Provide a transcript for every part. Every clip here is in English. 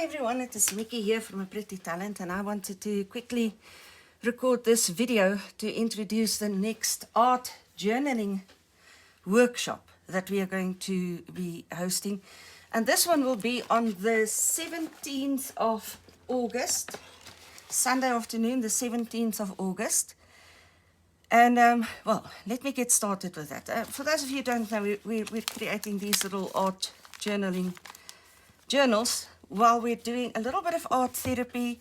Hi everyone, it is Mickey here from A Pretty Talent, and I wanted to quickly record this video to introduce the next art journaling workshop that we are going to be hosting. And this one will be on the 17th of August, Sunday afternoon, the 17th of August. And well, let me get started with that. For those of you who don't know, we're creating these little art journaling journals while we're doing a little bit of art therapy.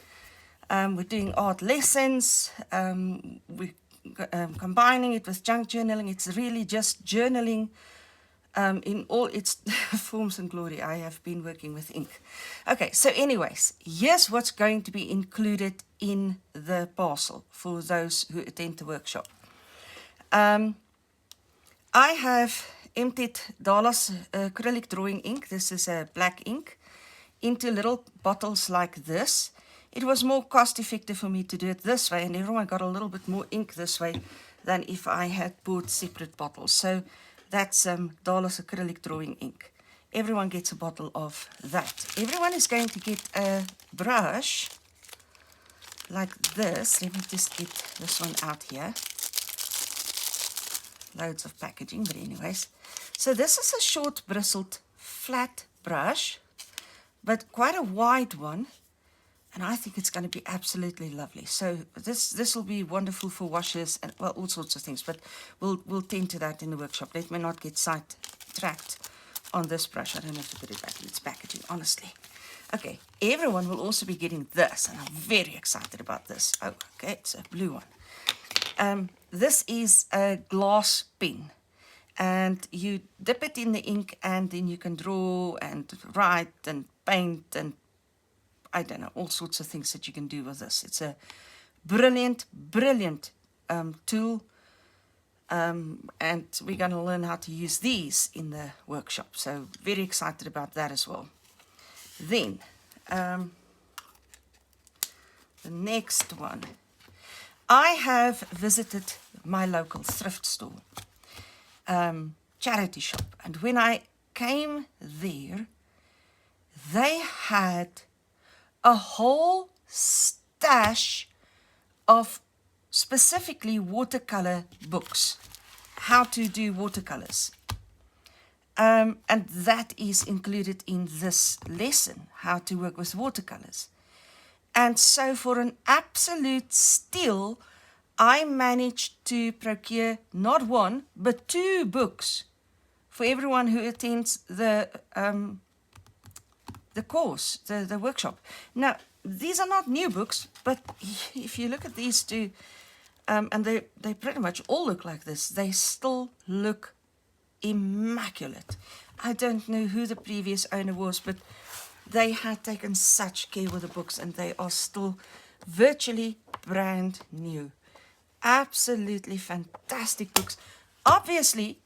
We're doing art lessons. We're combining it with junk journaling. It's really just journaling in all its forms and glory. I have been working with ink. Okay, so anyways, here's what's going to be included in the parcel for those who attend the workshop. I have emptied Dala's acrylic drawing ink. This is a black ink, into little bottles like this. It was more cost effective for me to do it this way, and everyone got a little bit more ink this way than if I had bought separate bottles. So that's Dala's acrylic drawing ink. Everyone gets a bottle of that. Everyone is going to get a brush like this. Let me just get this one out here. Loads of packaging, but anyways. So this is a short bristled flat brush, but quite a wide one, and I think it's going to be absolutely lovely. So this will be wonderful for washes and, well, all sorts of things, but we'll tend to that in the workshop. Let me not get sidetracked on this brush. I don't have to put it back in its packaging, honestly. Okay, everyone will also be getting this, and I'm very excited about this. Oh, okay, it's a blue one. This is a glass pen, and you dip it in the ink, and then you can draw and write and paint and I don't know, all sorts of things that you can do with this. It's a brilliant tool, and we're going to learn how to use these in the workshop. So very excited about that as well. Then the next one, I have visited my local thrift store, charity shop, and when I came there, they had a whole stash of specifically watercolor books, how to do watercolors. And that is included in this lesson, how to work with watercolors. And so for an absolute steal, I managed to procure not one, but 2 books for everyone who attends the course, the workshop. Now, these are not new books, but if you look at these 2, and they pretty much all look like this, they still look immaculate. I don't know who the previous owner was, but they had taken such care with the books, and they are still virtually brand new. Absolutely fantastic books. Obviously,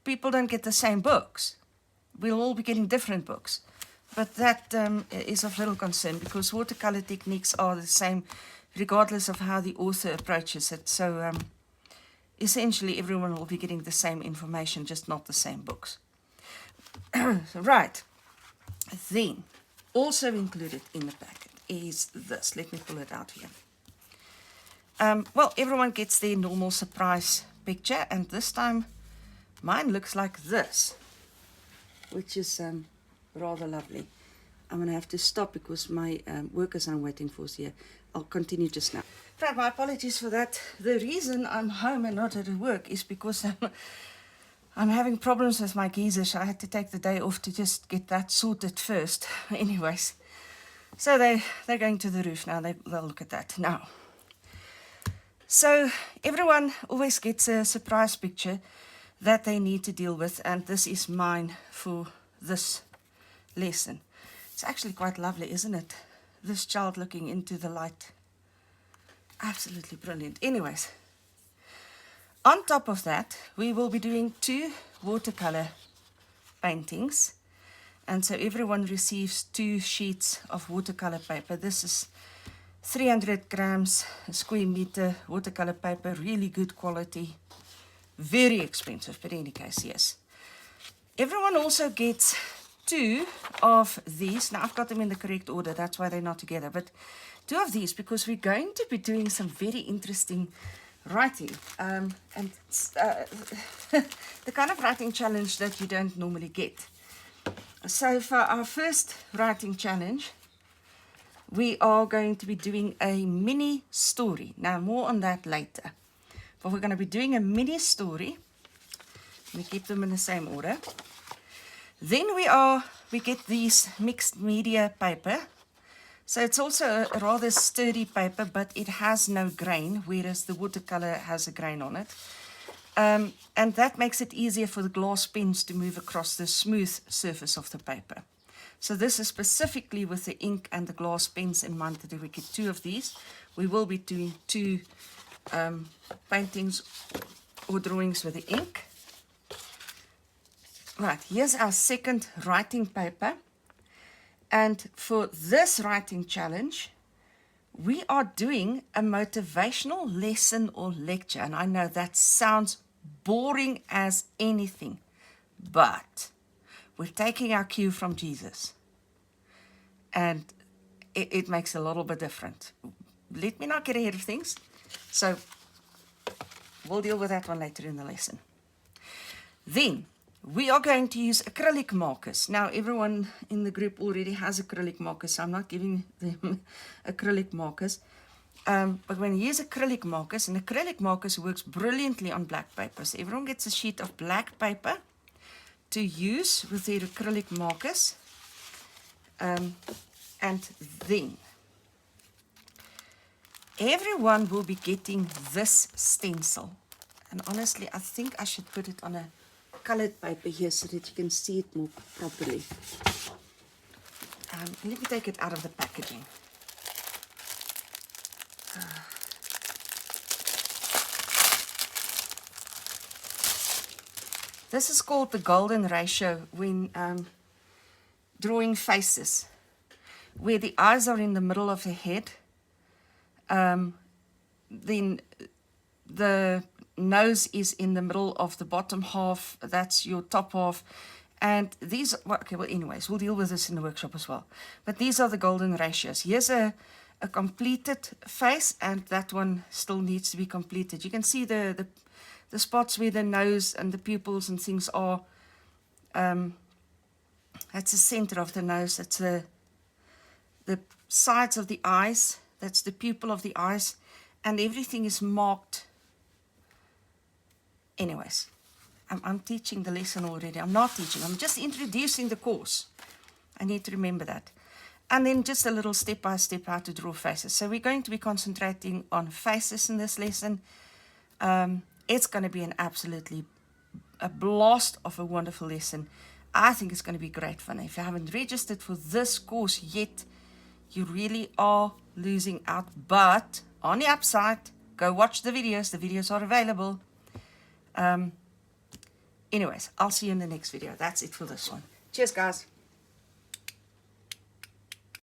people don't get the same books. We'll all be getting different books, but that is of little concern, because watercolor techniques are the same regardless of how the author approaches it. So essentially everyone will be getting the same information, just not the same books. Right, then also included in the packet is this. Let me pull it out here. Well, everyone gets their normal surprise picture, and this time mine looks like this, which is rather lovely. I'm going to have to stop because my workers I'm waiting for is here. I'll continue just now. Right, my apologies for that. The reason I'm home and not at work is because I'm having problems with my geyser, so I had to take the day off to just get that sorted first. Anyways, so they're going to the roof now. They'll look at that now. So everyone always gets a surprise picture that they need to deal with, and this is mine for this lesson. It's actually quite lovely, isn't it? This child looking into the light. Absolutely brilliant. Anyways, on top of that, we will be doing 2 watercolor paintings, and so everyone receives 2 sheets of watercolor paper. This is 300 grams a square meter watercolor paper, really good quality. Very expensive, but in any case, yes. Everyone also gets two of these. Now, I've got them in the correct order. That's why they're not together. But two of these, because we're going to be doing some very interesting writing. And the kind of writing challenge that you don't normally get. So for our first writing challenge, we are going to be doing a mini story. Now, more on that later. But we're going to be doing a mini story. We keep them in the same order. Then we get these mixed media paper. So it's also a rather sturdy paper, but it has no grain, whereas the watercolor has a grain on it. And that makes it easier for the glass pens to move across the smooth surface of the paper. So this is specifically with the ink and the glass pens in mind that we get two of these. We will be doing two paintings or drawings with the ink. Right, here's our second writing paper. And for this writing challenge, we are doing a motivational lesson or lecture. And I know that sounds boring as anything, but we're taking our cue from Jesus. And it makes a little bit different. Let me not get ahead of things. So we'll deal with that one later in the lesson. Then we are going to use acrylic markers. Now, everyone in the group already has acrylic markers, so I'm not giving them acrylic markers. But when you use acrylic markers, and acrylic markers works brilliantly on black paper. So everyone gets a sheet of black paper to use with their acrylic markers. And then everyone will be getting this stencil. And honestly, I think I should put it on a colored paper here so that you can see it more properly. Let me take it out of the packaging. This is called the golden ratio when drawing faces, where the eyes are in the middle of the head, then the nose is in the middle of the bottom half, that's your top half, and these, anyways, we'll deal with this in the workshop as well, but these are the golden ratios. Here's a completed face, and that one still needs to be completed. You can see the spots where the nose and the pupils and things are. That's the center of the nose, that's the sides of the eyes, that's the pupil of the eyes, and everything is marked. Anyways, I'm teaching the lesson already. I'm not teaching, I'm just introducing the course. I need to remember that. And then just a little step by step how to draw faces. So we're going to be concentrating on faces in this lesson. It's going to be an absolutely a blast of a wonderful lesson. I think it's going to be great fun. If you haven't registered for this course yet, you really are losing out. But on the upside, go watch the videos. The videos are available. Anyways, I'll see you in the next video. That's it for this one. Cheers, guys.